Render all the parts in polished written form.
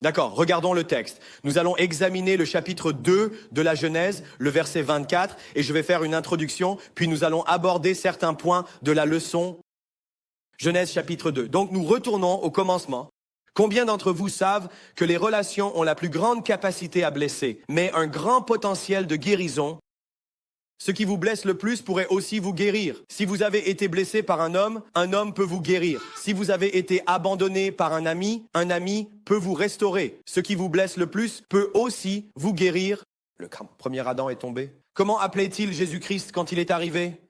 D'accord, regardons le texte. Nous allons examiner le chapitre 2 de la Genèse, le verset 24, et je vais faire une introduction, puis nous allons aborder certains points de la leçon Genèse chapitre 2. Donc nous retournons au commencement. Combien d'entre vous savent que les relations ont la plus grande capacité à blesser, mais un grand potentiel de guérison? Ce qui vous blesse le plus pourrait aussi vous guérir. Si vous avez été blessé par un homme peut vous guérir. Si vous avez été abandonné par un ami peut vous restaurer. Ce qui vous blesse le plus peut aussi vous guérir. Le premier Adam est tombé. Comment appelait-il Jésus-Christ quand il est arrivé?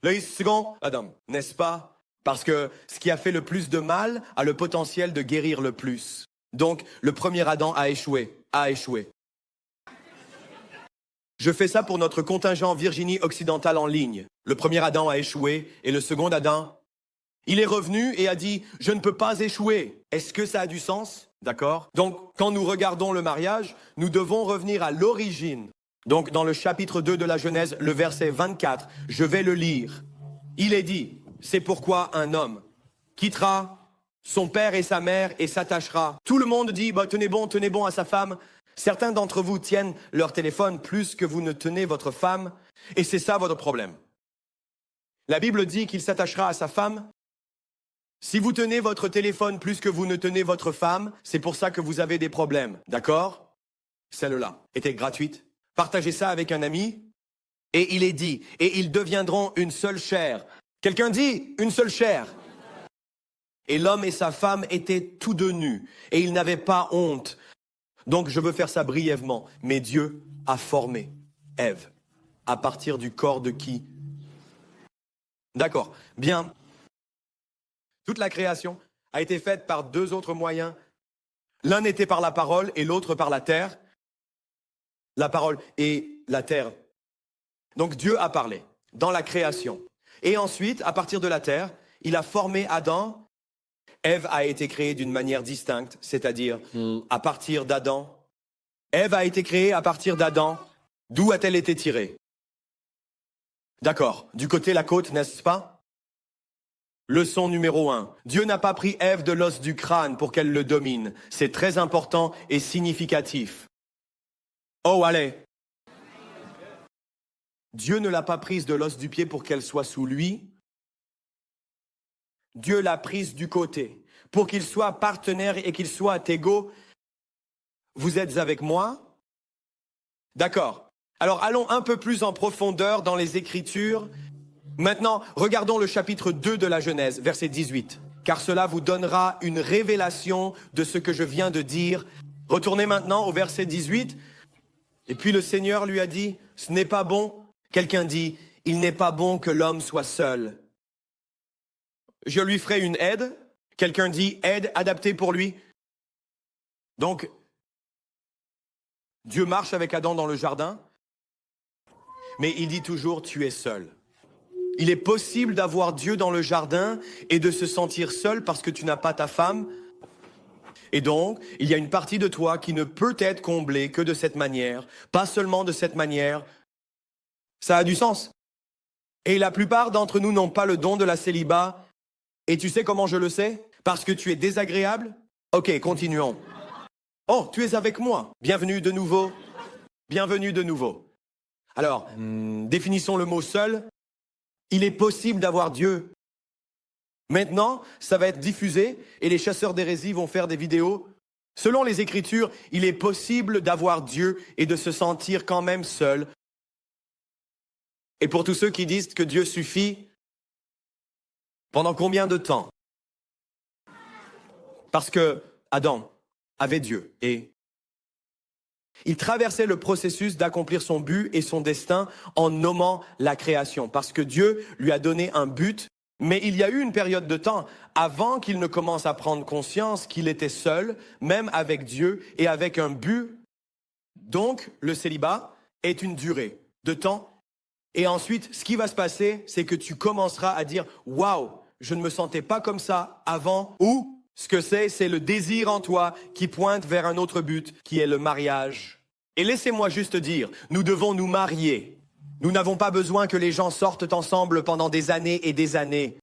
Le second Adam, n'est-ce pas? Parce que ce qui a fait le plus de mal a le potentiel de guérir le plus. Donc, le premier Adam a échoué. Je fais ça pour notre contingent Virginie occidentale en ligne. Le premier Adam a échoué et le second Adam, il est revenu et a dit « Je ne peux pas échouer ». Est-ce que ça a du sens? D'accord? Donc, quand nous regardons le mariage, nous devons revenir à l'origine. Donc, dans le chapitre 2 de la Genèse, le verset 24, je vais le lire. Il est dit « C'est pourquoi un homme quittera son père et sa mère et s'attachera. » Tout le monde dit « tenez bon à sa femme ». Certains d'entre vous tiennent leur téléphone plus que vous ne tenez votre femme, et c'est ça votre problème. La Bible dit qu'il s'attachera à sa femme. Si vous tenez votre téléphone plus que vous ne tenez votre femme, c'est pour ça que vous avez des problèmes, d'accord? Celle-là était gratuite. Partagez ça avec un ami, et il est dit, et ils deviendront une seule chair. Quelqu'un dit, une seule chair. Et l'homme et sa femme étaient tous deux nus, et ils n'avaient pas honte. Donc, je veux faire ça brièvement. Mais Dieu a formé Ève. À partir du corps de qui? D'accord. Bien. Toute la création a été faite par deux autres moyens. L'un était par la parole et l'autre par la terre. La parole et la terre. Donc, Dieu a parlé dans la création. Et ensuite, à partir de la terre, il a formé Adam. Ève a été créée d'une manière distincte, c'est-à-dire à partir d'Adam. Ève a été créée à partir d'Adam. D'où a-t-elle été tirée? D'accord, du côté la côte, n'est-ce pas? Leçon numéro 1. Dieu n'a pas pris Ève de l'os du crâne pour qu'elle le domine. C'est très important et significatif. Oh, allez. Dieu ne l'a pas prise de l'os du pied pour qu'elle soit sous lui. Dieu l'a prise du côté, pour qu'il soit partenaire et qu'il soit égaux. Vous êtes avec moi? D'accord. Alors allons un peu plus en profondeur dans les Écritures. Maintenant, regardons le chapitre 2 de la Genèse, verset 18. Car cela vous donnera une révélation de ce que je viens de dire. Retournez maintenant au verset 18. Et puis le Seigneur lui a dit, ce n'est pas bon. Quelqu'un dit, il n'est pas bon que l'homme soit seul. Je lui ferai une aide. Quelqu'un dit aide adaptée pour lui. Donc, Dieu marche avec Adam dans le jardin, mais il dit toujours tu es seul. Il est possible d'avoir Dieu dans le jardin et de se sentir seul parce que tu n'as pas ta femme. Et donc, il y a une partie de toi qui ne peut être comblée que de cette manière, pas seulement de cette manière. Ça a du sens. Et la plupart d'entre nous n'ont pas le don de la célibat. Et tu sais comment je le sais? Parce que tu es désagréable? Ok, continuons. Oh, tu es avec moi. Bienvenue de nouveau. Bienvenue de nouveau. Alors, définissons le mot seul. Il est possible d'avoir Dieu. Maintenant, ça va être diffusé et les chasseurs d'hérésie vont faire des vidéos. Selon les Écritures, il est possible d'avoir Dieu et de se sentir quand même seul. Et pour tous ceux qui disent que Dieu suffit, pendant combien de temps? Parce que Adam avait Dieu et il traversait le processus d'accomplir son but et son destin en nommant la création. Parce que Dieu lui a donné un but, mais il y a eu une période de temps avant qu'il ne commence à prendre conscience qu'il était seul, même avec Dieu et avec un but. Donc, le célibat est une durée de temps. Et ensuite, ce qui va se passer, c'est que tu commenceras à dire « Waouh, je ne me sentais pas comme ça avant » ou ce que c'est le désir en toi qui pointe vers un autre but, qui est le mariage. Et laissez-moi juste dire, nous devons nous marier. Nous n'avons pas besoin que les gens sortent ensemble pendant des années et des années.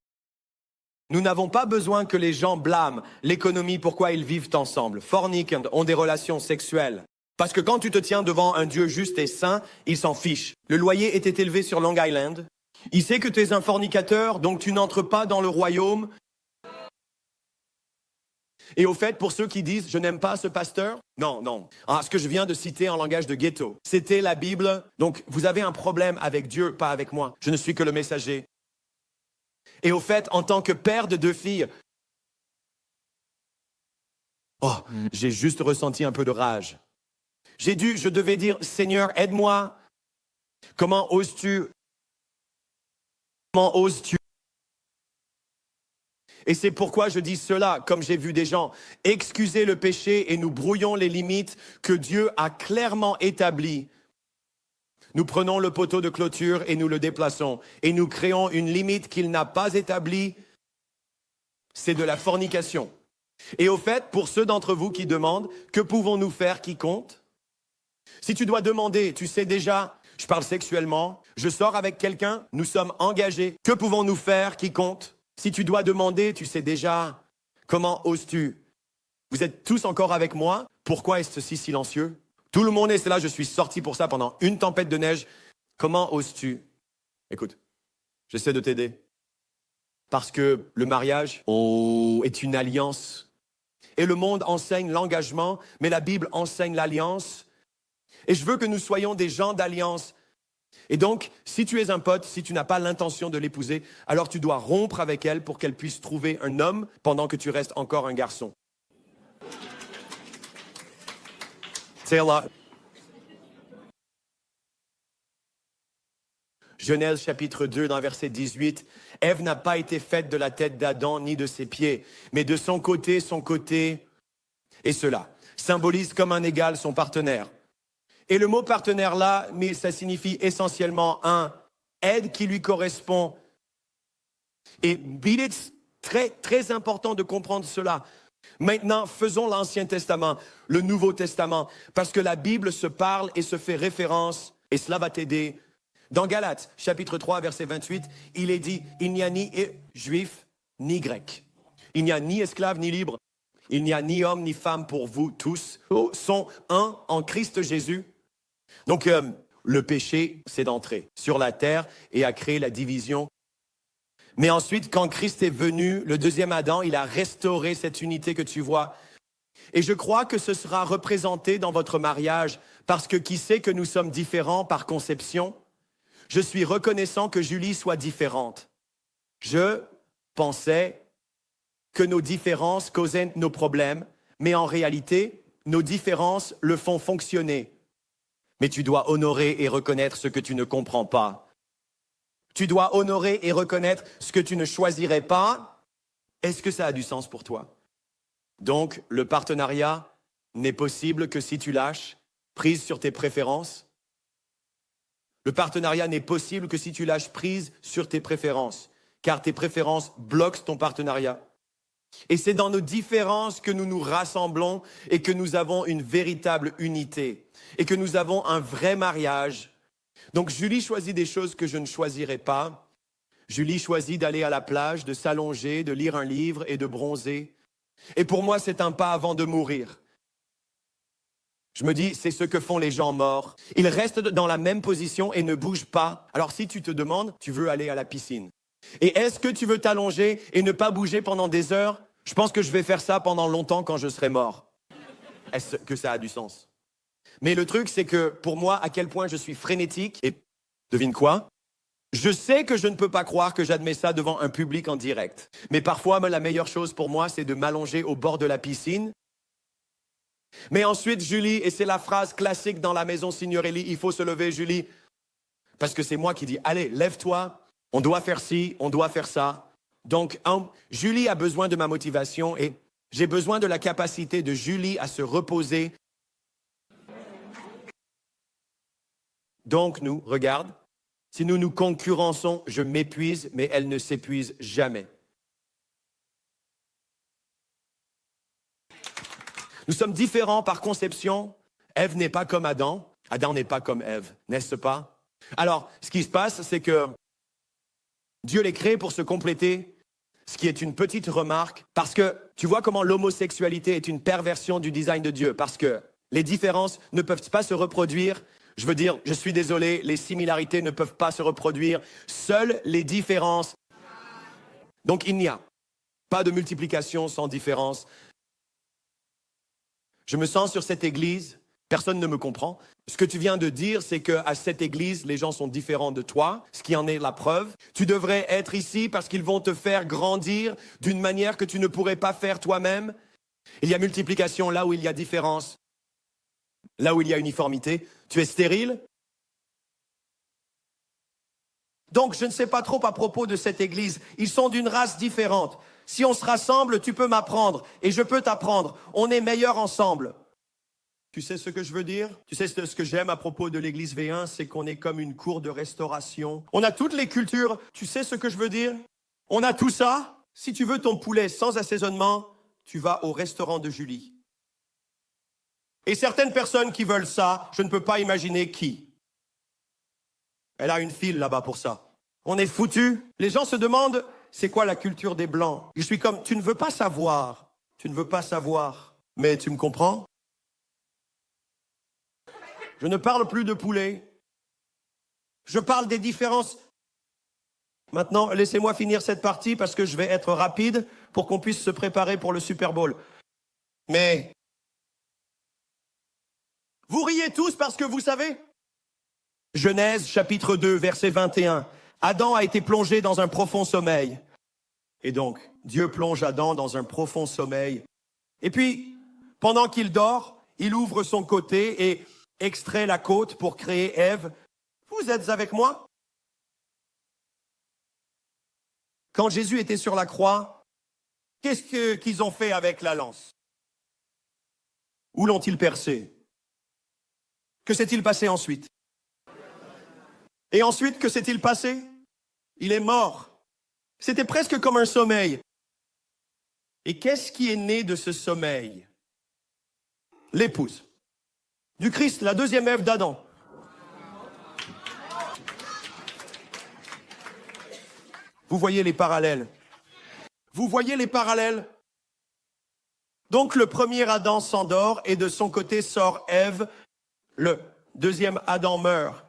Nous n'avons pas besoin que les gens blâment l'économie pourquoi ils vivent ensemble, forniquent, ont des relations sexuelles. Parce que quand tu te tiens devant un Dieu juste et saint, il s'en fiche. Le loyer était élevé sur Long Island. Il sait que tu es un fornicateur, donc tu n'entres pas dans le royaume. Et au fait, pour ceux qui disent « je n'aime pas ce pasteur », non. Ce que je viens de citer en langage de ghetto, c'était la Bible. Donc, vous avez un problème avec Dieu, pas avec moi. Je ne suis que le messager. Et au fait, en tant que père de 2 filles, j'ai juste ressenti un peu de rage. Je devais dire, Seigneur, aide-moi. Comment oses-tu? Comment oses-tu? Et c'est pourquoi je dis cela, comme j'ai vu des gens excuser le péché et nous brouillons les limites que Dieu a clairement établies. Nous prenons le poteau de clôture et nous le déplaçons. Et nous créons une limite qu'il n'a pas établie. C'est de la fornication. Et au fait, pour ceux d'entre vous qui demandent, que pouvons-nous faire qui compte? Si tu dois demander, tu sais déjà, je parle sexuellement, je sors avec quelqu'un, nous sommes engagés. Que pouvons-nous faire qui compte? Si tu dois demander, tu sais déjà, comment oses-tu? Vous êtes tous encore avec moi? Pourquoi est-ce si silencieux? Tout le monde est là, je suis sorti pour ça pendant une tempête de neige. Comment oses-tu? Écoute, j'essaie de t'aider. Parce que le mariage est une alliance. Et le monde enseigne l'engagement, mais la Bible enseigne l'alliance. Et je veux que nous soyons des gens d'alliance. Et donc, si tu es un pote, si tu n'as pas l'intention de l'épouser, alors tu dois rompre avec elle pour qu'elle puisse trouver un homme pendant que tu restes encore un garçon. C'est là. Genèse chapitre 2, dans verset 18. Ève n'a pas été faite de la tête d'Adam ni de ses pieds, mais de son côté, et cela symbolise comme un égal son partenaire. Et le mot partenaire là, mais ça signifie essentiellement un aide qui lui correspond. Et il est très, très important de comprendre cela. Maintenant, faisons l'Ancien Testament, le Nouveau Testament, parce que la Bible se parle et se fait référence, et cela va t'aider. Dans Galates, chapitre 3, verset 28, il est dit, il n'y a ni juif, ni grec. Il n'y a ni esclave, ni libre. Il n'y a ni homme, ni femme pour vous tous. Sont un en Christ Jésus. Donc, le péché, c'est d'entrer sur la terre et a créé la division. Mais ensuite, quand Christ est venu, le deuxième Adam, il a restauré cette unité que tu vois. Et je crois que ce sera représenté dans votre mariage, parce que qui sait que nous sommes différents par conception? Je suis reconnaissant que Julie soit différente. Je pensais que nos différences causaient nos problèmes, mais en réalité, nos différences le font fonctionner. Mais tu dois honorer et reconnaître ce que tu ne comprends pas. Tu dois honorer et reconnaître ce que tu ne choisirais pas. Est-ce que ça a du sens pour toi? Donc, le partenariat n'est possible que si tu lâches prise sur tes préférences. Le partenariat n'est possible que si tu lâches prise sur tes préférences, car tes préférences bloquent ton partenariat. Et c'est dans nos différences que nous nous rassemblons et que nous avons une véritable unité et que nous avons un vrai mariage. Donc Julie choisit des choses que je ne choisirais pas. Julie choisit d'aller à la plage, de s'allonger, de lire un livre et de bronzer. Et pour moi, c'est un pas avant de mourir. Je me dis, c'est ce que font les gens morts. Ils restent dans la même position et ne bougent pas. Alors si tu te demandes, tu veux aller à la piscine. Et est-ce que tu veux t'allonger et ne pas bouger pendant des heures? Je pense que je vais faire ça pendant longtemps quand je serai mort. Est-ce que ça a du sens? Mais le truc, c'est que pour moi, à quel point je suis frénétique, et devine quoi? Je sais que je ne peux pas croire que j'admets ça devant un public en direct. Mais parfois, la meilleure chose pour moi, c'est de m'allonger au bord de la piscine. Mais ensuite, Julie, et c'est la phrase classique dans la maison Signorelli, il faut se lever, Julie, parce que c'est moi qui dis, allez, lève-toi, on doit faire ci, on doit faire ça. Donc, Julie a besoin de ma motivation et j'ai besoin de la capacité de Julie à se reposer. Donc, nous, regarde, si nous nous concurrençons, je m'épuise, mais elle ne s'épuise jamais. Nous sommes différents par conception. Ève n'est pas comme Adam. Adam n'est pas comme Ève, n'est-ce pas? Alors, ce qui se passe, c'est que Dieu les crée pour se compléter. ce qui est une petite remarque, parce que tu vois comment l'homosexualité est une perversion du design de Dieu, parce que les différences ne peuvent pas se reproduire. Je veux dire, je suis désolé, les similarités ne peuvent pas se reproduire, seules les différences. Donc il n'y a pas de multiplication sans différence. Je me sens sur cette église, personne ne me comprend. Ce que tu viens de dire, c'est qu'à cette église, les gens sont différents de toi, ce qui en est la preuve. Tu devrais être ici parce qu'ils vont te faire grandir d'une manière que tu ne pourrais pas faire toi-même. Il y a multiplication là où il y a différence, là où il y a uniformité. Tu es stérile? Donc, je ne sais pas trop à propos de cette église. Ils sont d'une race différente. Si on se rassemble, tu peux m'apprendre et je peux t'apprendre. On est meilleurs ensemble. Tu sais ce que je veux dire? Tu sais ce que j'aime à propos de l'église V1, c'est qu'on est comme une cour de restauration. On a toutes les cultures. Tu sais ce que je veux dire? On a tout ça. Si tu veux ton poulet sans assaisonnement, tu vas au restaurant de Julie. Et certaines personnes qui veulent ça, je ne peux pas imaginer qui. Elle a une file là-bas pour ça. On est foutus. Les gens se demandent, c'est quoi la culture des Blancs? Je suis comme, tu ne veux pas savoir. Tu ne veux pas savoir. Mais tu me comprends? Je ne parle plus de poulet. Je parle des différences. Maintenant, laissez-moi finir cette partie parce que je vais être rapide pour qu'on puisse se préparer pour le Super Bowl. Mais vous riez tous parce que vous savez. Genèse chapitre 2, verset 21. Adam a été plongé dans un profond sommeil. Et donc, Dieu plonge Adam dans un profond sommeil. Et puis, pendant qu'il dort, il ouvre son côté et extrait la côte pour créer Ève. Vous êtes avec moi? Quand Jésus était sur la croix, qu'est-ce qu'ils ont fait avec la lance? Où l'ont-ils percé? Que s'est-il passé ensuite? Et ensuite, que s'est-il passé? Il est mort. C'était presque comme un sommeil. Et qu'est-ce qui est né de ce sommeil? L'épouse du Christ, la deuxième Ève d'Adam. Vous voyez les parallèles. Vous voyez les parallèles. Donc le premier Adam s'endort et de son côté sort Ève. Le deuxième Adam meurt.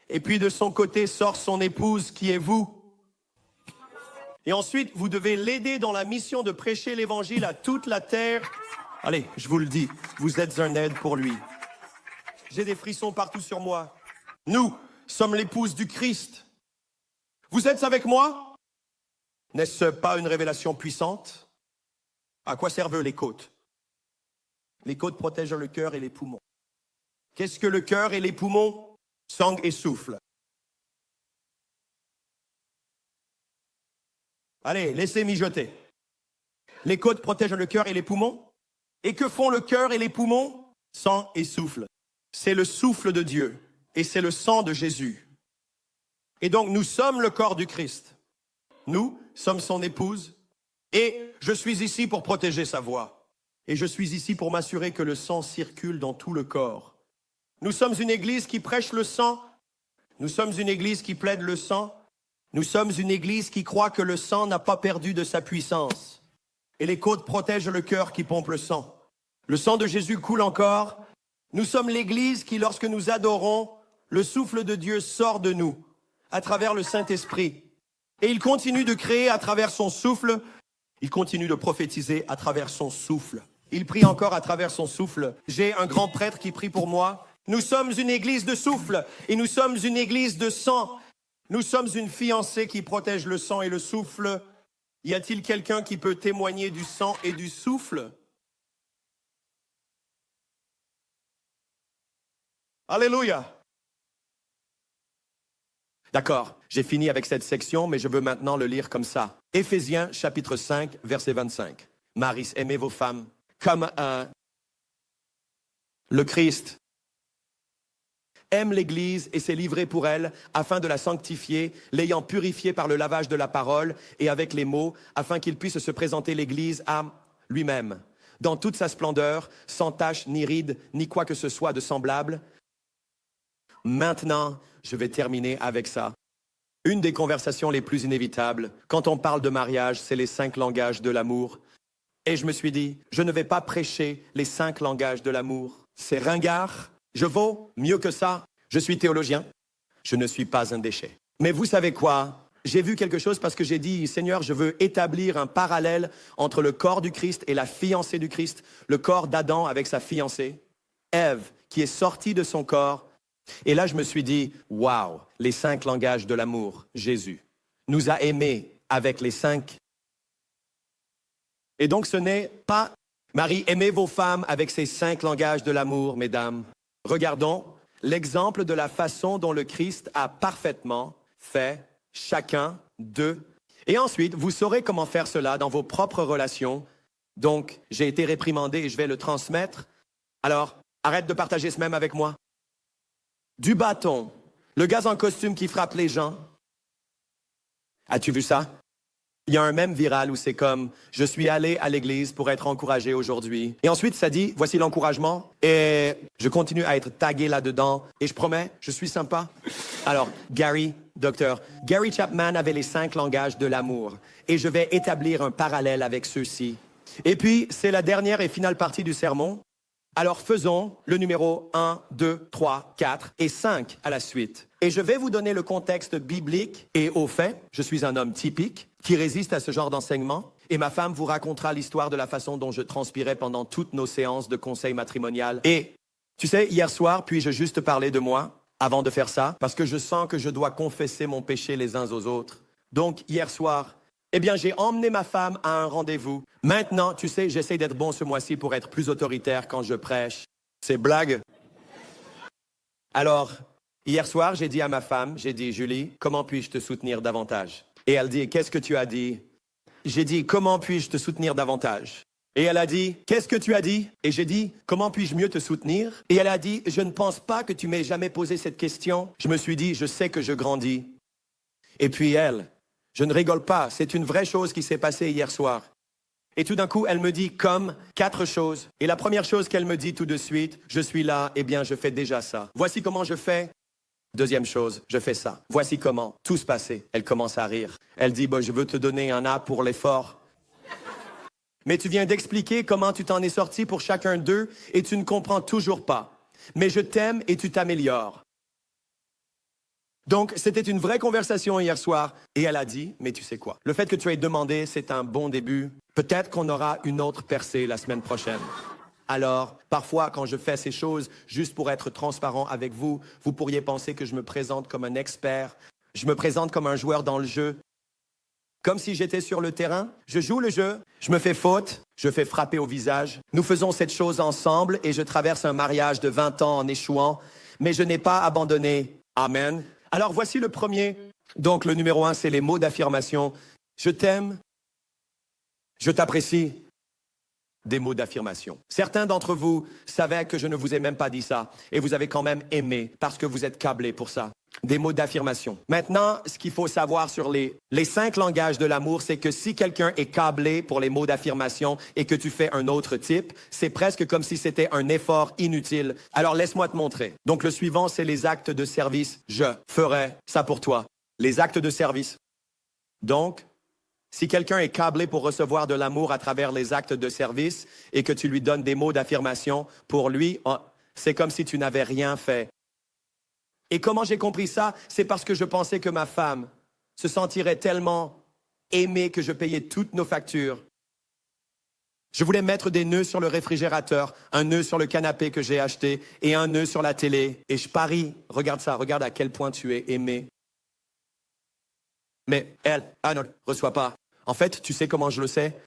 Et puis de son côté sort son épouse qui est vous. Et ensuite, vous devez l'aider dans la mission de prêcher l'évangile à toute la terre. Allez, je vous le dis, vous êtes un aide pour lui. J'ai des frissons partout sur moi. Nous sommes l'épouse du Christ. Vous êtes avec moi? N'est-ce pas une révélation puissante? À quoi servent les côtes? Les côtes protègent le cœur et les poumons. Qu'est-ce que le cœur et les poumons? Sang et souffle. Allez, laissez mijoter. Les côtes protègent le cœur et les poumons. Et que font le cœur et les poumons? Sang et souffle. C'est le souffle de Dieu et c'est le sang de Jésus. Et donc nous sommes le corps du Christ. Nous sommes son épouse et je suis ici pour protéger sa voix. Et je suis ici pour m'assurer que le sang circule dans tout le corps. Nous sommes une église qui prêche le sang. Nous sommes une église qui plaide le sang. Nous sommes une église qui croit que le sang n'a pas perdu de sa puissance. Et les côtes protègent le cœur qui pompe le sang. Le sang de Jésus coule encore. Nous sommes l'église qui, lorsque nous adorons, le souffle de Dieu sort de nous, à travers le Saint-Esprit. Et il continue de créer à travers son souffle. Il continue de prophétiser à travers son souffle. Il prie encore à travers son souffle. J'ai un grand prêtre qui prie pour moi. Nous sommes une église de souffle et nous sommes une église de sang. Nous sommes une fiancée qui protège le sang et le souffle. Y a-t-il quelqu'un qui peut témoigner du sang et du souffle? Alléluia. D'accord, j'ai fini avec cette section, mais je veux maintenant le lire comme ça. Éphésiens chapitre 5, verset 25. Maris, aimez vos femmes comme le Christ aime l'Église et s'est livré pour elle afin de la sanctifier, l'ayant purifiée par le lavage de la parole et avec les mots, afin qu'il puisse se présenter l'Église à lui-même, dans toute sa splendeur, sans tache, ni ride, ni quoi que ce soit de semblable. Maintenant, je vais terminer avec ça. Une des conversations les plus inévitables, quand on parle de mariage, c'est les 5 langages de l'amour. Et je me suis dit, je ne vais pas prêcher les 5 langages de l'amour. C'est ringard. Je vaux mieux que ça. Je suis théologien. Je ne suis pas un déchet. Mais vous savez quoi? J'ai vu quelque chose parce que j'ai dit, Seigneur, je veux établir un parallèle entre le corps du Christ et la fiancée du Christ, le corps d'Adam avec sa fiancée, Ève, qui est sortie de son corps. Et là, je me suis dit, waouh, les 5 langages de l'amour, Jésus nous a aimés avec les 5. Et donc, ce n'est pas, Marie, aimez vos femmes avec ces 5 langages de l'amour, mesdames. Regardons l'exemple de la façon dont le Christ a parfaitement fait chacun d'eux. Et ensuite, vous saurez comment faire cela dans vos propres relations. Donc, j'ai été réprimandé et je vais le transmettre. Alors, arrête de partager ce même avec moi. Du bâton, le gars en costume qui frappe les gens. As-tu vu ça? Il y a un mème viral où c'est comme « Je suis allé à l'église pour être encouragé aujourd'hui. » Et ensuite, ça dit « Voici l'encouragement. » Et je continue à être tagué là-dedans. Et je promets, je suis sympa. Alors, Gary Chapman avait les 5 langages de l'amour. Et je vais établir un parallèle avec ceux-ci. Et puis, c'est la dernière et finale partie du sermon. Alors faisons le numéro 1, 2, 3, 4 et 5 à la suite. Et je vais vous donner le contexte biblique. Et au fait, je suis un homme typique qui résiste à ce genre d'enseignement. Et ma femme vous racontera l'histoire de la façon dont je transpirais pendant toutes nos séances de conseil matrimonial. Et tu sais, hier soir, puis-je juste parler de moi avant de faire ça? Parce que je sens que je dois confesser mon péché les uns aux autres. Donc, hier soir, eh bien, j'ai emmené ma femme à un rendez-vous. Maintenant, tu sais, j'essaie d'être bon ce mois-ci pour être plus autoritaire quand je prêche. C'est blague. Alors, hier soir, j'ai dit à ma femme, j'ai dit, Julie, comment puis-je te soutenir davantage? Et elle dit, qu'est-ce que tu as dit? J'ai dit, comment puis-je te soutenir davantage? Et elle a dit, qu'est-ce que tu as dit? Et j'ai dit, comment puis-je mieux te soutenir? Et elle a dit, je ne pense pas que tu m'aies jamais posé cette question. Je me suis dit, je sais que je grandis. Et puis elle, je ne rigole pas, c'est une vraie chose qui s'est passée hier soir. Et tout d'un coup, elle me dit comme 4 choses. Et la première chose qu'elle me dit tout de suite, je suis là, eh bien, je fais déjà ça. Voici comment je fais. Deuxième chose, je fais ça. Voici comment. Tout se passait. Elle commence à rire. Elle dit, je veux te donner un A pour l'effort. Mais tu viens d'expliquer comment tu t'en es sorti pour chacun d'eux et tu ne comprends toujours pas. Mais je t'aime et tu t'améliores. Donc, c'était une vraie conversation hier soir. Et elle a dit, mais tu sais quoi? Le fait que tu aies demandé, c'est un bon début. Peut-être qu'on aura une autre percée la semaine prochaine. Alors, parfois, quand je fais ces choses, juste pour être transparent avec vous, vous pourriez penser que je me présente comme un expert. Je me présente comme un joueur dans le jeu. Comme si j'étais sur le terrain. Je joue le jeu, je me fais faute, je fais frapper au visage. Nous faisons cette chose ensemble et je traverse un mariage de 20 ans en échouant. Mais je n'ai pas abandonné. Amen. Alors, voici le premier. Donc, le numéro 1, c'est les mots d'affirmation. Je t'aime. Je t'apprécie. Des mots d'affirmation. Certains d'entre vous savaient que je ne vous ai même pas dit ça. Et vous avez quand même aimé parce que vous êtes câblés pour ça. Des mots d'affirmation. Maintenant, ce qu'il faut savoir sur les 5 langages de l'amour, c'est que si quelqu'un est câblé pour les mots d'affirmation et que tu fais un autre type, c'est presque comme si c'était un effort inutile. Alors, laisse-moi te montrer. Donc, le suivant, c'est les actes de service. Je ferai ça pour toi. Les actes de service. Donc, si quelqu'un est câblé pour recevoir de l'amour à travers les actes de service et que tu lui donnes des mots d'affirmation, pour lui, c'est comme si tu n'avais rien fait. Et comment j'ai compris ça? C'est parce que je pensais que ma femme se sentirait tellement aimée que je payais toutes nos factures. Je voulais mettre des nœuds sur le réfrigérateur, un nœud sur le canapé que j'ai acheté et un nœud sur la télé. Et je parie, regarde ça, regarde à quel point tu es aimé. Mais elle, ne reçoit pas. En fait, tu sais comment je le sais?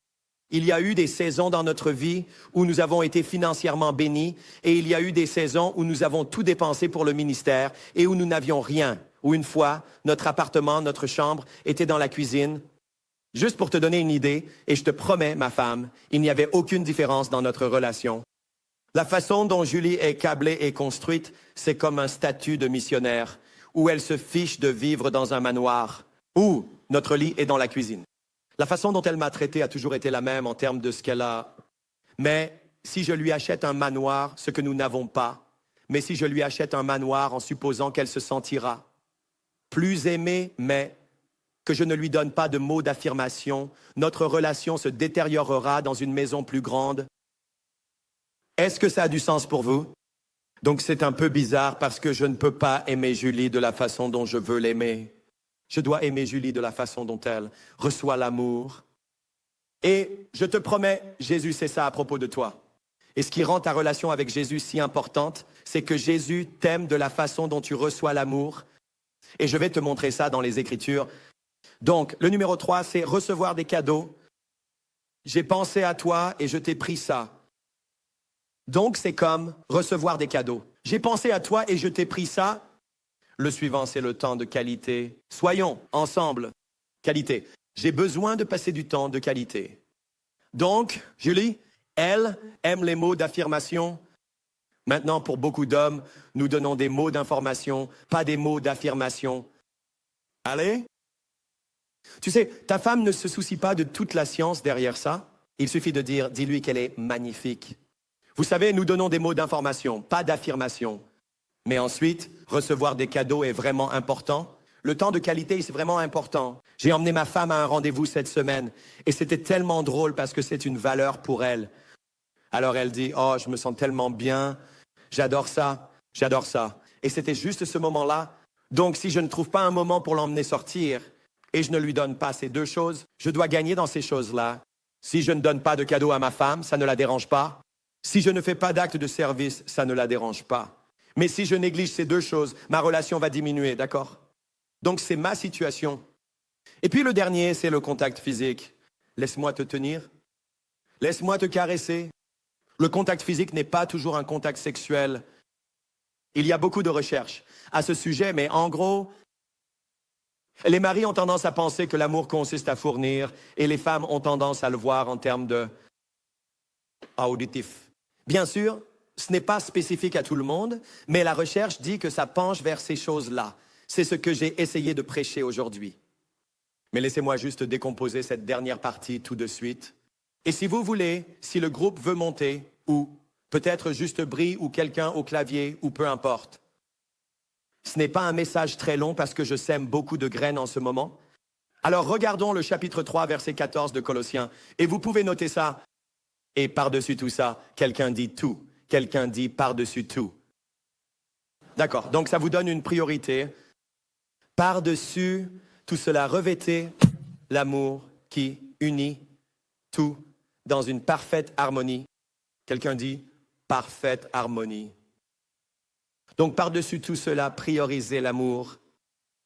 Il y a eu des saisons dans notre vie où nous avons été financièrement bénis et il y a eu des saisons où nous avons tout dépensé pour le ministère et où nous n'avions rien. Où une fois, notre appartement, notre chambre était dans la cuisine. Juste pour te donner une idée, et je te promets, ma femme, il n'y avait aucune différence dans notre relation. La façon dont Julie est câblée et construite, c'est comme un statut de missionnaire où elle se fiche de vivre dans un manoir où notre lit est dans la cuisine. La façon dont elle m'a traité a toujours été la même en termes de ce qu'elle a. Mais si je lui achète un manoir, ce que nous n'avons pas, mais si je lui achète un manoir en supposant qu'elle se sentira plus aimé, mais que je ne lui donne pas de mots d'affirmation, notre relation se détériorera dans une maison plus grande. Est-ce que ça a du sens pour vous? Donc c'est un peu bizarre parce que je ne peux pas aimer Julie de la façon dont je veux l'aimer. Je dois aimer Julie de la façon dont elle reçoit l'amour. Et je te promets, Jésus, c'est ça à propos de toi. Et ce qui rend ta relation avec Jésus si importante, c'est que Jésus t'aime de la façon dont tu reçois l'amour. Et je vais te montrer ça dans les Écritures. Donc, le numéro 3, c'est recevoir des cadeaux. J'ai pensé à toi et je t'ai pris ça. Donc, c'est comme recevoir des cadeaux. J'ai pensé à toi et je t'ai pris ça. Le suivant, c'est le temps de qualité. Soyons ensemble. Qualité. J'ai besoin de passer du temps de qualité. Donc, Julie, elle aime les mots d'affirmation. Maintenant, pour beaucoup d'hommes, nous donnons des mots d'information, pas des mots d'affirmation. Allez? Tu sais, ta femme ne se soucie pas de toute la science derrière ça. Il suffit de dire, dis-lui qu'elle est magnifique. Vous savez, nous donnons des mots d'information, pas d'affirmation. Mais ensuite, recevoir des cadeaux est vraiment important. Le temps de qualité, c'est vraiment important. J'ai emmené ma femme à un rendez-vous cette semaine et c'était tellement drôle parce que c'est une valeur pour elle. Alors elle dit, oh, je me sens tellement bien, j'adore ça, j'adore ça. Et c'était juste ce moment-là. Donc si je ne trouve pas un moment pour l'emmener sortir et je ne lui donne pas ces deux choses, je dois gagner dans ces choses-là. Si je ne donne pas de cadeau à ma femme, ça ne la dérange pas. Si je ne fais pas d'acte de service, ça ne la dérange pas. Mais si je néglige ces deux choses, ma relation va diminuer, d'accord? Donc c'est ma situation. Et puis le dernier, c'est le contact physique. Laisse-moi te tenir. Laisse-moi te caresser. Le contact physique n'est pas toujours un contact sexuel. Il y a beaucoup de recherches à ce sujet, mais en gros, les maris ont tendance à penser que l'amour consiste à fournir et les femmes ont tendance à le voir en termes de auditif. Bien sûr, ce n'est pas spécifique à tout le monde, mais la recherche dit que ça penche vers ces choses-là. C'est ce que j'ai essayé de prêcher aujourd'hui. Mais laissez-moi juste décomposer cette dernière partie tout de suite. Et si vous voulez, si le groupe veut monter, ou peut-être juste Brie ou quelqu'un au clavier, ou peu importe. Ce n'est pas un message très long parce que je sème beaucoup de graines en ce moment. Alors regardons le chapitre 3, verset 14 de Colossiens. Et vous pouvez noter ça. Et par-dessus tout ça, quelqu'un dit tout. Quelqu'un dit par-dessus tout. D'accord, donc ça vous donne une priorité. Par-dessus tout cela, revêtez l'amour qui unit tout dans une parfaite harmonie. Quelqu'un dit parfaite harmonie. Donc par-dessus tout cela, priorisez l'amour.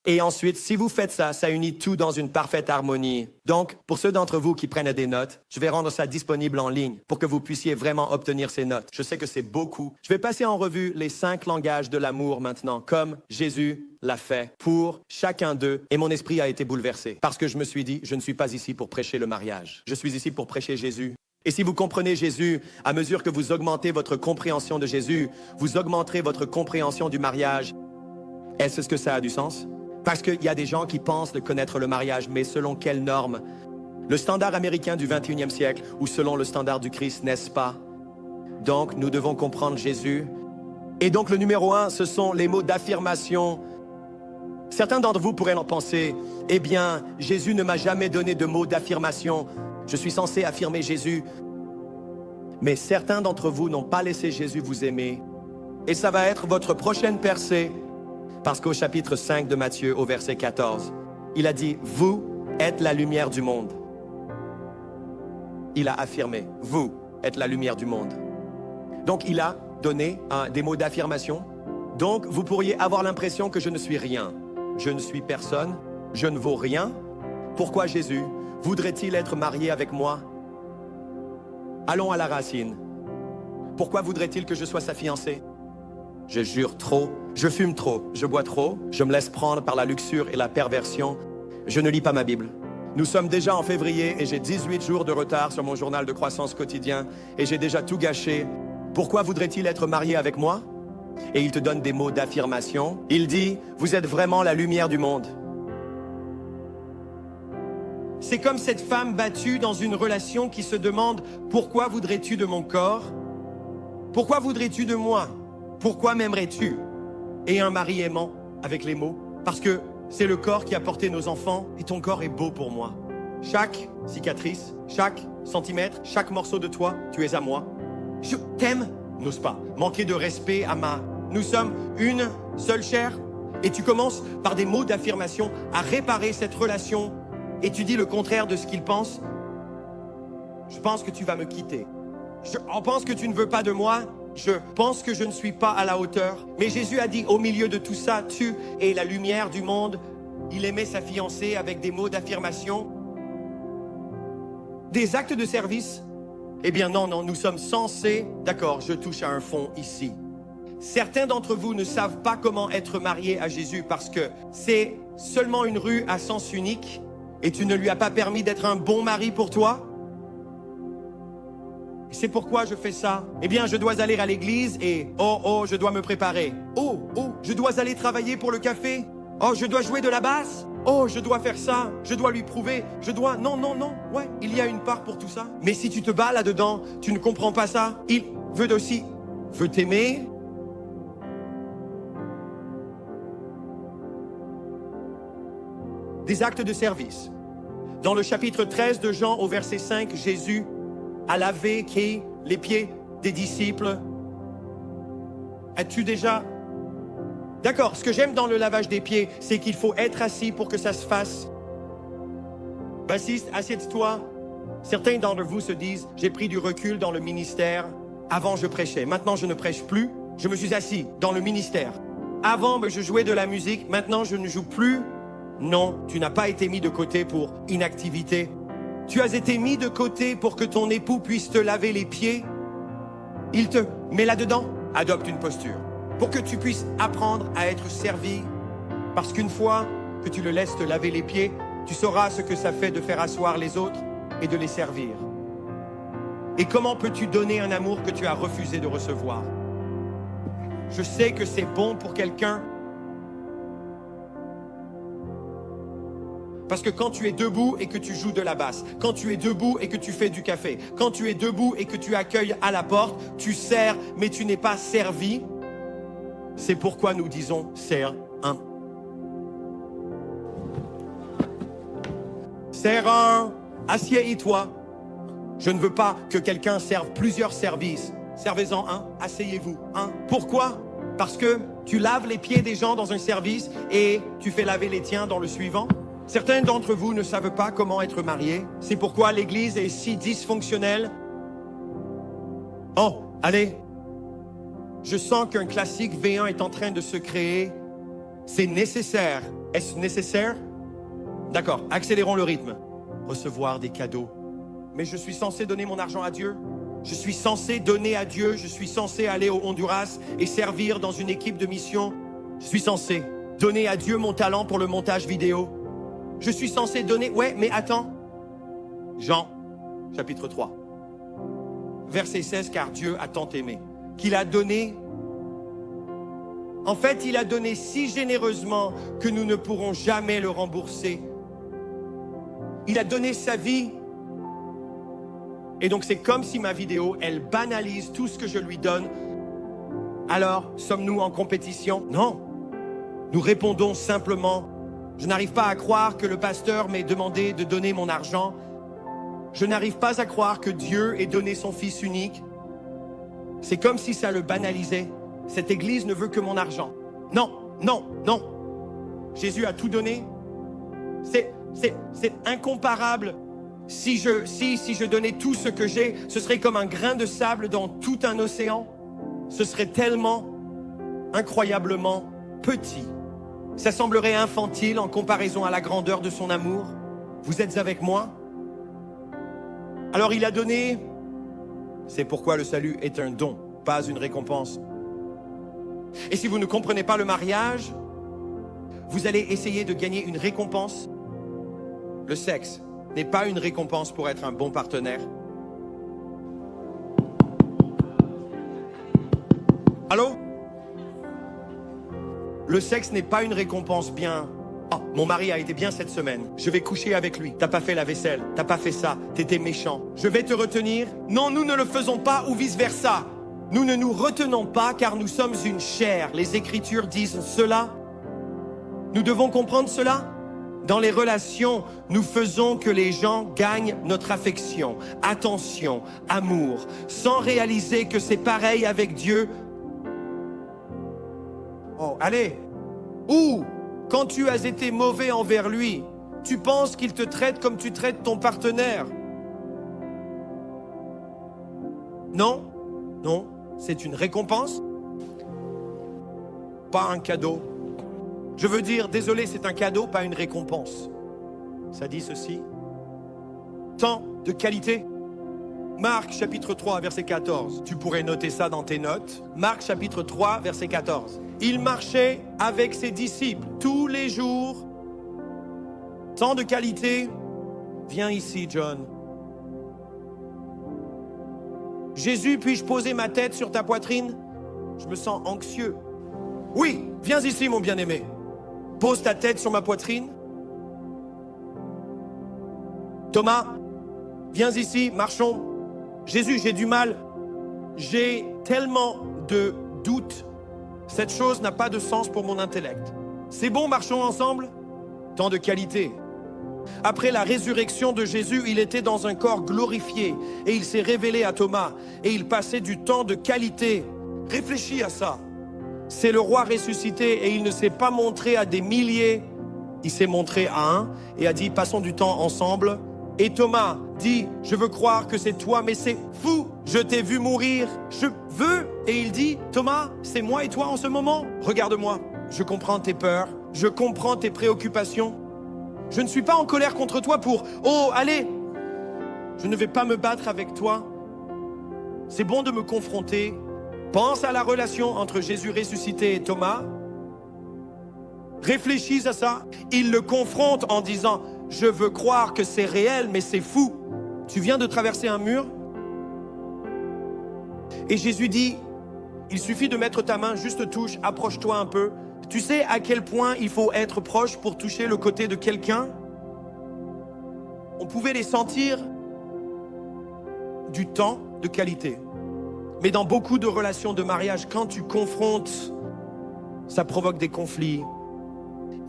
Et ensuite, si vous faites ça, ça unit tout dans une parfaite harmonie. Donc, pour ceux d'entre vous qui prennent des notes, je vais rendre ça disponible en ligne pour que vous puissiez vraiment obtenir ces notes. Je sais que c'est beaucoup. Je vais passer en revue les 5 langages de l'amour maintenant, comme Jésus l'a fait pour chacun d'eux. Et mon esprit a été bouleversé parce que je me suis dit, je ne suis pas ici pour prêcher le mariage. Je suis ici pour prêcher Jésus. Et si vous comprenez Jésus, à mesure que vous augmentez votre compréhension de Jésus, vous augmenterez votre compréhension du mariage. Est-ce que ça a du sens? Parce qu'il y a des gens qui pensent de connaître le mariage, mais selon quelles normes? Le standard américain du 21e siècle ou selon le standard du Christ, n'est-ce pas? Donc, nous devons comprendre Jésus. Et donc, le numéro 1, ce sont les mots d'affirmation. Certains d'entre vous pourraient en penser, eh bien, Jésus ne m'a jamais donné de mots d'affirmation. Je suis censé affirmer Jésus. Mais certains d'entre vous n'ont pas laissé Jésus vous aimer. Et ça va être votre prochaine percée. Parce qu'au chapitre 5 de Matthieu, au verset 14, il a dit, vous êtes la lumière du monde. Il a affirmé, vous êtes la lumière du monde. Donc il a donné des mots d'affirmation. Donc vous pourriez avoir l'impression que je ne suis rien. Je ne suis personne, je ne vaux rien. Pourquoi Jésus voudrait-il être marié avec moi? Allons à la racine. Pourquoi voudrait-il que je sois sa fiancée? Je jure trop, je fume trop, je bois trop, je me laisse prendre par la luxure et la perversion. Je ne lis pas ma Bible. Nous sommes déjà en février et j'ai 18 jours de retard sur mon journal de croissance quotidien et j'ai déjà tout gâché. Pourquoi voudrait-il être marié avec moi? Et il te donne des mots d'affirmation. Il dit, vous êtes vraiment la lumière du monde. C'est comme cette femme battue dans une relation qui se demande, pourquoi voudrais-tu de mon corps? Pourquoi voudrais-tu de moi? Pourquoi m'aimerais-tu? Et un mari aimant avec les mots. Parce que C'est le corps qui a porté nos enfants et ton corps est beau pour moi. Chaque cicatrice, chaque centimètre, chaque morceau de toi, tu es à moi. Je t'aime. N'ose pas manquer de respect à ma... Nous sommes une seule chair. Et tu commences par des mots d'affirmation à réparer cette relation et tu dis le contraire de ce qu'il pense. Je pense que tu vas me quitter. Je pense que tu ne veux pas de moi. Je pense que je ne suis pas à la hauteur. Mais Jésus a dit, au milieu de tout ça, tu es la lumière du monde. Il aimait sa fiancée avec des mots d'affirmation. Des actes de service? Eh bien non, nous sommes censés... D'accord, je touche à un fond ici. Certains d'entre vous ne savent pas comment être mariés à Jésus parce que c'est seulement une rue à sens unique et tu ne lui as pas permis d'être un bon mari pour toi. C'est pourquoi je fais ça. Eh bien, je dois aller à l'église et je dois me préparer. Je dois aller travailler pour le café. Je dois jouer de la basse. Je dois faire ça. Je dois lui prouver. Non. Ouais, il y a une part pour tout ça. Mais si tu te bats là-dedans, tu ne comprends pas ça. Il veut t'aimer. Des actes de service. Dans le chapitre 13 de Jean, au verset 5, Jésus a lavé les pieds des disciples. As-tu déjà... D'accord, ce que j'aime dans le lavage des pieds, c'est qu'il faut être assis pour que ça se fasse. Bassiste, assieds-toi. Certains d'entre vous se disent, j'ai pris du recul dans le ministère. Avant, je prêchais. Maintenant, je ne prêche plus. Je me suis assis dans le ministère. Avant, je jouais de la musique. Maintenant, je ne joue plus. Non, tu n'as pas été mis de côté pour inactivité. Tu as été mis de côté pour que ton époux puisse te laver les pieds. Il te met là-dedans. Adopte une posture. Pour que tu puisses apprendre à être servi. Parce qu'une fois que tu le laisses te laver les pieds, tu sauras ce que ça fait de faire asseoir les autres et de les servir. Et comment peux-tu donner un amour que tu as refusé de recevoir? Je sais que c'est bon pour quelqu'un. Parce que quand tu es debout et que tu joues de la basse, quand tu es debout et que tu fais du café, quand tu es debout et que tu accueilles à la porte, tu sers, mais tu n'es pas servi. C'est pourquoi nous disons, sers un. Sers un, assieds-toi. Je ne veux pas que quelqu'un serve plusieurs services. Servez-en un, asseyez-vous, un. Pourquoi? Parce que tu laves les pieds des gens dans un service et tu fais laver les tiens dans le suivant. Certains d'entre vous ne savent pas comment être mariés. C'est pourquoi l'Église est si dysfonctionnelle. Allez. Je sens qu'un classique V1 est en train de se créer. C'est nécessaire. Est-ce nécessaire? D'accord, accélérons le rythme. Recevoir des cadeaux. Mais je suis censé donner mon argent à Dieu. Je suis censé donner à Dieu. Je suis censé aller au Honduras et servir dans une équipe de mission. Je suis censé donner à Dieu mon talent pour le montage vidéo. Je suis censé donner... Ouais, mais attends. Jean, chapitre 3. Verset 16, car Dieu a tant aimé, qu'il a donné... En fait, il a donné si généreusement que nous ne pourrons jamais le rembourser. Il a donné sa vie. Et donc, c'est comme si ma vidéo, elle banalise tout ce que je lui donne. Alors, sommes-nous en compétition? Non. Nous répondons simplement... Je n'arrive pas à croire que le pasteur m'ait demandé de donner mon argent. Je n'arrive pas à croire que Dieu ait donné son Fils unique. C'est comme si ça le banalisait. Cette église ne veut que mon argent. Non. Jésus a tout donné. C'est incomparable. Si je donnais tout ce que j'ai, ce serait comme un grain de sable dans tout un océan. Ce serait tellement, incroyablement petit. Ça semblerait infantile en comparaison à la grandeur de son amour. Vous êtes avec moi? Alors il a donné. C'est pourquoi le salut est un don, pas une récompense. Et si vous ne comprenez pas le mariage, vous allez essayer de gagner une récompense. Le sexe n'est pas une récompense pour être un bon partenaire. Allô? Le sexe n'est pas une récompense bien. Mon mari a été bien cette semaine. Je vais coucher avec lui. T'as pas fait la vaisselle. T'as pas fait ça. T'étais méchant. Je vais te retenir. Non, nous ne le faisons pas ou vice-versa. Nous ne nous retenons pas car nous sommes une chair. Les Écritures disent cela. Nous devons comprendre cela. Dans les relations, nous faisons que les gens gagnent notre affection, attention, amour, sans réaliser que c'est pareil avec Dieu. Oh, allez. Ou, quand tu as été mauvais envers lui, tu penses qu'il te traite comme tu traites ton partenaire. Non, non, c'est une récompense, pas un cadeau. Je veux dire, désolé, c'est un cadeau, pas une récompense. Ça dit ceci. Temps de qualité. Marc chapitre 3, verset 14. Tu pourrais noter ça dans tes notes. Marc chapitre 3, verset 14. Il marchait avec ses disciples tous les jours. Temps de qualité. Viens ici, John. Jésus, puis-je poser ma tête sur ta poitrine? Je me sens anxieux. Oui, viens ici, mon bien-aimé. Pose ta tête sur ma poitrine. Thomas, viens ici, marchons. Jésus, j'ai du mal. J'ai tellement de doutes. Cette chose n'a pas de sens pour mon intellect. C'est bon, marchons ensemble? Temps de qualité. Après la résurrection de Jésus, il était dans un corps glorifié et il s'est révélé à Thomas et il passait du temps de qualité. Réfléchis à ça. C'est le roi ressuscité et il ne s'est pas montré à des milliers. Il s'est montré à un et a dit passons du temps ensemble. Et Thomas dit je veux croire que c'est toi mais c'est fou. Je t'ai vu mourir. Je veux. Et il dit Thomas, c'est moi et toi en ce moment. Regarde-moi. Je comprends tes peurs. Je comprends tes préoccupations. Je ne suis pas en colère contre toi pour « Oh, allez !» Je ne vais pas me battre avec toi. C'est bon de me confronter. Pense à la relation entre Jésus ressuscité et Thomas. Réfléchis à ça. Il le confronte en disant « Je veux croire que c'est réel, mais c'est fou. Tu viens de traverser un mur. » Et Jésus dit « Il suffit de mettre ta main, juste touche, approche-toi un peu. » Tu sais à quel point il faut être proche pour toucher le côté de quelqu'un? On pouvait les sentir du temps de qualité. Mais dans beaucoup de relations de mariage, quand tu confrontes, ça provoque des conflits.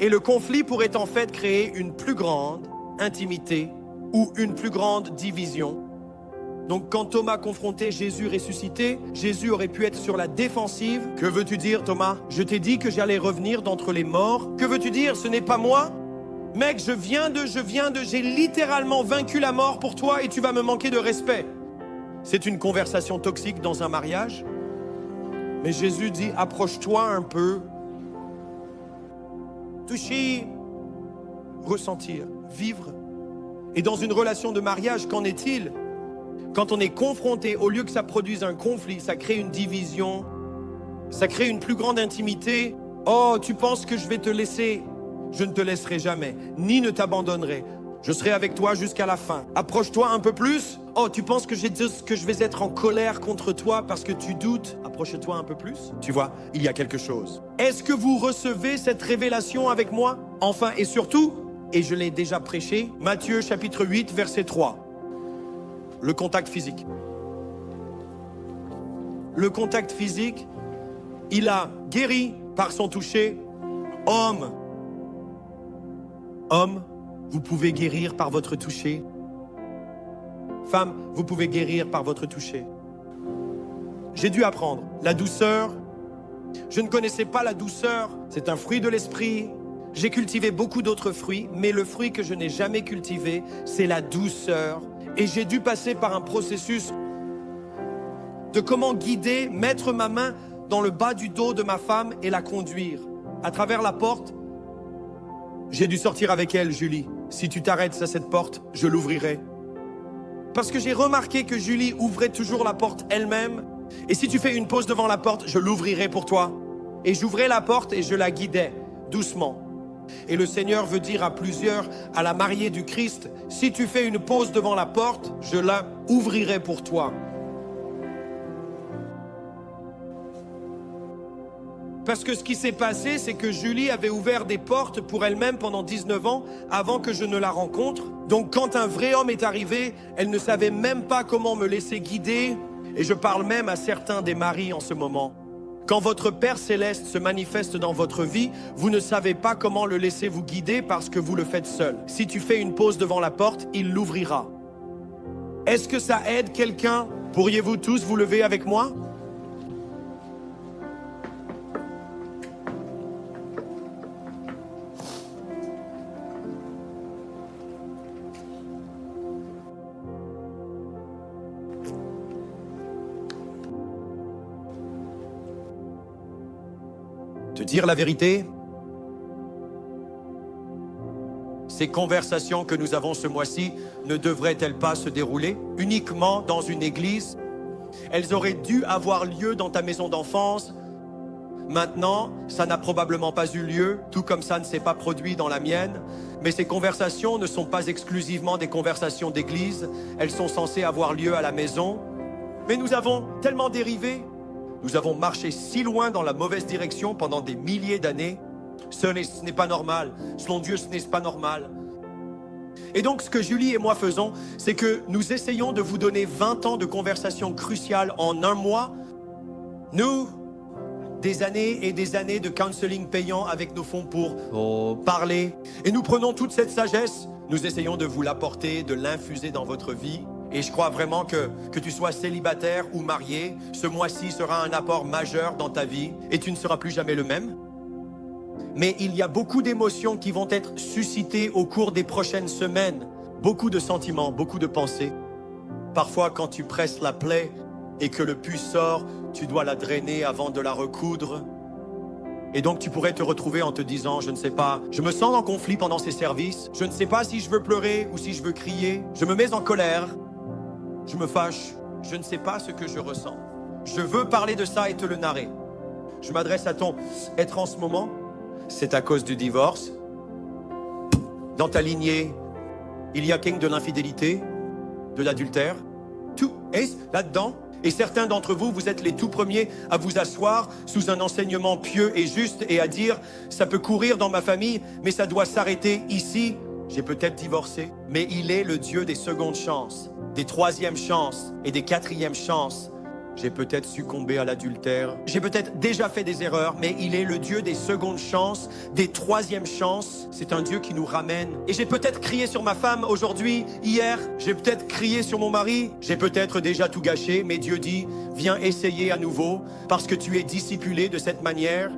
Et le conflit pourrait en fait créer une plus grande intimité ou une plus grande division. Donc quand Thomas confrontait Jésus ressuscité, Jésus aurait pu être sur la défensive. Que veux-tu dire, Thomas? Je t'ai dit que j'allais revenir d'entre les morts. Que veux-tu dire? Ce n'est pas moi? Mec, j'ai littéralement vaincu la mort pour toi et tu vas me manquer de respect. C'est une conversation toxique dans un mariage. Mais Jésus dit, approche-toi un peu. Toucher, ressentir, vivre. Et dans une relation de mariage, qu'en est-il? Quand on est confronté, au lieu que ça produise un conflit, ça crée une division, ça crée une plus grande intimité. Oh, tu penses que je vais te laisser? Je ne te laisserai jamais, ni ne t'abandonnerai. Je serai avec toi jusqu'à la fin. Approche-toi un peu plus. Oh, tu penses que je vais être en colère contre toi parce que tu doutes? Approche-toi un peu plus. Tu vois, il y a quelque chose. Est-ce que vous recevez cette révélation avec moi? Enfin et surtout, et je l'ai déjà prêché, Matthieu chapitre 8, verset 3. Le contact physique. Le contact physique, il a guéri par son toucher. Homme, vous pouvez guérir par votre toucher. Femme, vous pouvez guérir par votre toucher. J'ai dû apprendre la douceur. Je ne connaissais pas la douceur. C'est un fruit de l'esprit. J'ai cultivé beaucoup d'autres fruits, mais le fruit que je n'ai jamais cultivé, c'est la douceur. Et j'ai dû passer par un processus de comment guider, mettre ma main dans le bas du dos de ma femme et la conduire. À travers la porte, j'ai dû sortir avec elle, Julie. Si tu t'arrêtes à cette porte, je l'ouvrirai. Parce que j'ai remarqué que Julie ouvrait toujours la porte elle-même. Et si tu fais une pause devant la porte, je l'ouvrirai pour toi. Et j'ouvrais la porte et je la guidais, doucement. Et le Seigneur veut dire à plusieurs, à la mariée du Christ, si tu fais une pause devant la porte, je la ouvrirai pour toi. Parce que ce qui s'est passé, c'est que Julie avait ouvert des portes pour elle-même pendant 19 ans avant que je ne la rencontre. Donc quand un vrai homme est arrivé, elle ne savait même pas comment me laisser guider. Et je parle même à certains des maris en ce moment. Quand votre Père Céleste se manifeste dans votre vie, vous ne savez pas comment le laisser vous guider parce que vous le faites seul. Si tu fais une pause devant la porte, il l'ouvrira. Est-ce que ça aide quelqu'un? Pourriez-vous tous vous lever avec moi? Te dire la vérité, ces conversations que nous avons ce mois-ci ne devraient-elles pas se dérouler uniquement dans une église? Elles auraient dû avoir lieu dans ta maison d'enfance. Maintenant, ça n'a probablement pas eu lieu, tout comme ça ne s'est pas produit dans la mienne. Mais ces conversations ne sont pas exclusivement des conversations d'église. Elles sont censées avoir lieu à la maison. Mais nous avons tellement dérivé. Nous avons marché si loin dans la mauvaise direction pendant des milliers d'années. Ce n'est pas normal. Selon Dieu, ce n'est pas normal. Et donc, ce que Julie et moi faisons, c'est que nous essayons de vous donner 20 ans de conversations cruciales en un mois. Nous, des années et des années de counseling payant avec nos fonds pour parler. Et nous prenons toute cette sagesse, nous essayons de vous l'apporter, de l'infuser dans votre vie. Et je crois vraiment que tu sois célibataire ou marié, ce mois-ci sera un apport majeur dans ta vie et tu ne seras plus jamais le même. Mais il y a beaucoup d'émotions qui vont être suscitées au cours des prochaines semaines. Beaucoup de sentiments, beaucoup de pensées. Parfois, quand tu presses la plaie et que le pus sort, tu dois la drainer avant de la recoudre. Et donc, tu pourrais te retrouver en te disant, je ne sais pas, je me sens en conflit pendant ces services. Je ne sais pas si je veux pleurer ou si je veux crier. Je me mets en colère. Je me fâche. Je ne sais pas ce que je ressens. Je veux parler de ça et te le narrer. Je m'adresse à ton être en ce moment. C'est à cause du divorce. Dans ta lignée, il y a de l'infidélité, de l'adultère. Tout est là-dedans. Et certains d'entre vous, vous êtes les tout premiers à vous asseoir sous un enseignement pieux et juste et à dire « ça peut courir dans ma famille, mais ça doit s'arrêter ici. J'ai peut-être divorcé, mais il est le Dieu des secondes chances, des troisièmes chances et des quatrièmes chances. J'ai peut-être succombé à l'adultère. J'ai peut-être déjà fait des erreurs, mais il est le Dieu des secondes chances, des troisièmes chances. C'est un Dieu qui nous ramène. Et j'ai peut-être crié sur ma femme aujourd'hui, hier. J'ai peut-être crié sur mon mari. J'ai peut-être déjà tout gâché, mais Dieu dit, viens essayer à nouveau, parce que tu es discipulé de cette manière.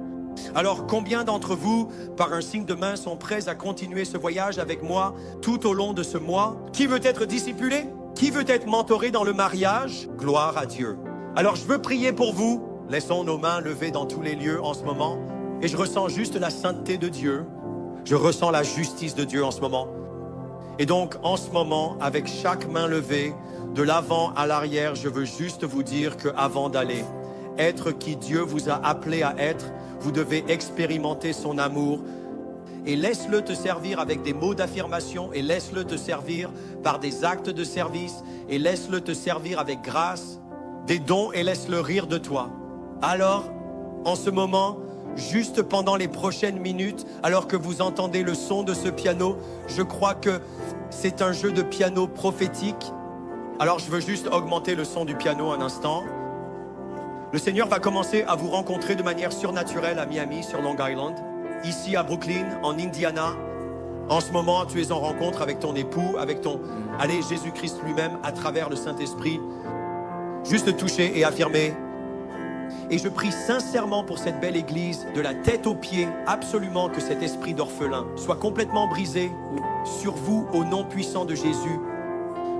Alors, combien d'entre vous, par un signe de main, sont prêts à continuer ce voyage avec moi tout au long de ce mois? Qui veut être discipulé? Qui veut être mentoré dans le mariage? Gloire à Dieu. Alors je veux prier pour vous. Laissons nos mains levées dans tous les lieux en ce moment. Et je ressens juste la sainteté de Dieu. Je ressens la justice de Dieu en ce moment. Et donc en ce moment, avec chaque main levée, de l'avant à l'arrière, je veux juste vous dire qu'avant d'aller, être qui Dieu vous a appelé à être, vous devez expérimenter son amour. Et laisse-le te servir avec des mots d'affirmation, et laisse-le te servir par des actes de service, et laisse-le te servir avec grâce, des dons, et laisse-le rire de toi. Alors, en ce moment, juste pendant les prochaines minutes, alors que vous entendez le son de ce piano, je crois que c'est un jeu de piano prophétique. Alors je veux juste augmenter le son du piano un instant. Le Seigneur va commencer à vous rencontrer de manière surnaturelle à Miami, sur Long Island, ici à Brooklyn, en Indiana. En ce moment, tu es en rencontre avec ton époux, avec Jésus-Christ lui-même, à travers le Saint-Esprit. Juste toucher et affirmer. Et je prie sincèrement pour cette belle église, de la tête aux pieds, absolument que cet esprit d'orphelin soit complètement brisé sur vous au nom puissant de Jésus.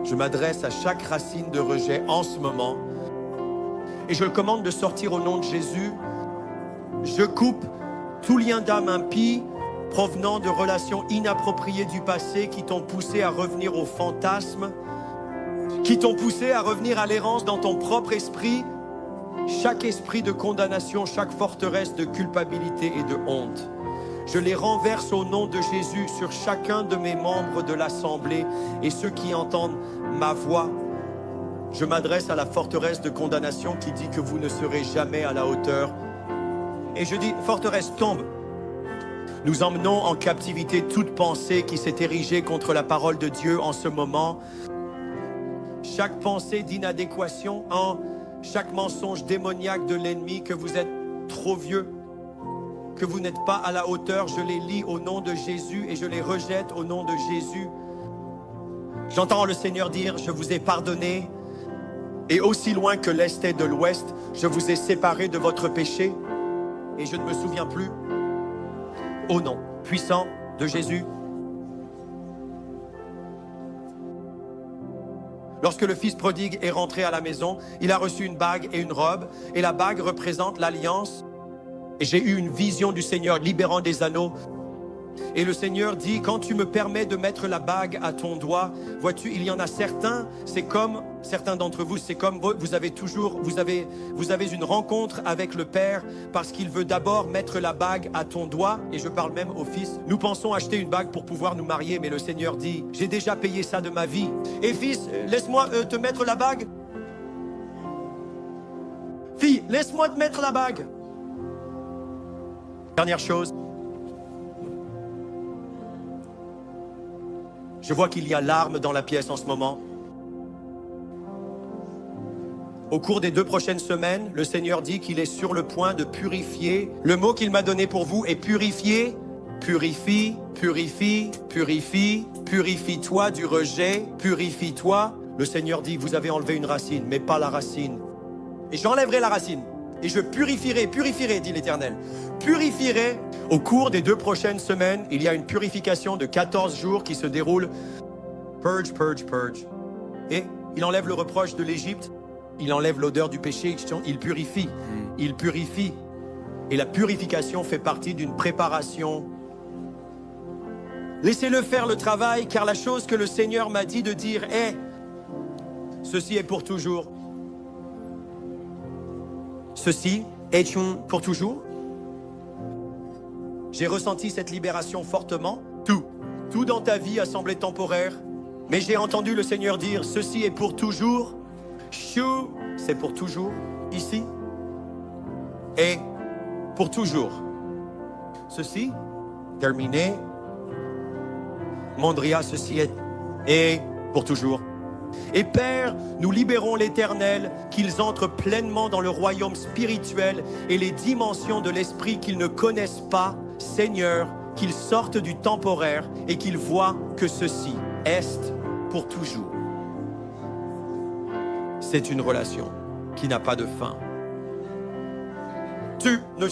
Je m'adresse à chaque racine de rejet en ce moment. Et je le commande de sortir au nom de Jésus. Je coupe tout lien d'âme impie provenant de relations inappropriées du passé qui t'ont poussé à revenir au fantasme, qui t'ont poussé à revenir à l'errance dans ton propre esprit. Chaque esprit de condamnation, chaque forteresse de culpabilité et de honte, je les renverse au nom de Jésus sur chacun de mes membres de l'Assemblée et ceux qui entendent ma voix. Je m'adresse à la forteresse de condamnation qui dit que vous ne serez jamais à la hauteur. Et je dis, forteresse, tombe. Nous emmenons en captivité toute pensée qui s'est érigée contre la parole de Dieu en ce moment. Chaque pensée d'inadéquation, chaque mensonge démoniaque de l'ennemi que vous êtes trop vieux, que vous n'êtes pas à la hauteur, je les lis au nom de Jésus et je les rejette au nom de Jésus. J'entends le Seigneur dire, je vous ai pardonné et aussi loin que l'Est est de l'Ouest, je vous ai séparé de votre péché et je ne me souviens plus. Au nom puissant de Jésus. Lorsque le fils prodigue est rentré à la maison, il a reçu une bague et une robe, et la bague représente l'alliance. Et j'ai eu une vision du Seigneur libérant des anneaux. Et le Seigneur dit, quand tu me permets de mettre la bague à ton doigt, vois-tu, il y en a certains, c'est comme certains d'entre vous, c'est comme vous avez une rencontre avec le Père parce qu'il veut d'abord mettre la bague à ton doigt, et je parle même au fils. Nous pensons acheter une bague pour pouvoir nous marier, mais le Seigneur dit, j'ai déjà payé ça de ma vie. Et fils, laisse-moi te mettre la bague. Fille, laisse-moi te mettre la bague. Dernière chose. Je vois qu'il y a larmes dans la pièce en ce moment. Au cours des 2 prochaines semaines, le Seigneur dit qu'il est sur le point de purifier. Le mot qu'il m'a donné pour vous est purifier. Purifie, purifie, purifie, purifie-toi du rejet, purifie-toi. Le Seigneur dit, vous avez enlevé une racine, mais pas la racine. Et j'enlèverai la racine. Et je purifierai, dit l'Éternel. Purifierai. Au cours des 2 prochaines semaines, il y a une purification de 14 jours qui se déroule. Purge, purge, purge. Et il enlève le reproche de l'Égypte. Il enlève l'odeur du péché. Il purifie. Il purifie. Et la purification fait partie d'une préparation. Laissez-le faire le travail, car la chose que le Seigneur m'a dit de dire est, ceci est pour toujours. Ceci est pour toujours. J'ai ressenti cette libération fortement. Tout dans ta vie a semblé temporaire. Mais j'ai entendu le Seigneur dire, ceci est pour toujours. Chou, c'est pour toujours. Ici. Et pour toujours. Ceci, terminé. Mondria, ceci est et pour toujours. Et Père, nous libérons l'Éternel, qu'ils entrent pleinement dans le royaume spirituel et les dimensions de l'esprit qu'ils ne connaissent pas, Seigneur, qu'ils sortent du temporaire et qu'ils voient que ceci est pour toujours. C'est une relation qui n'a pas de fin. Tu ne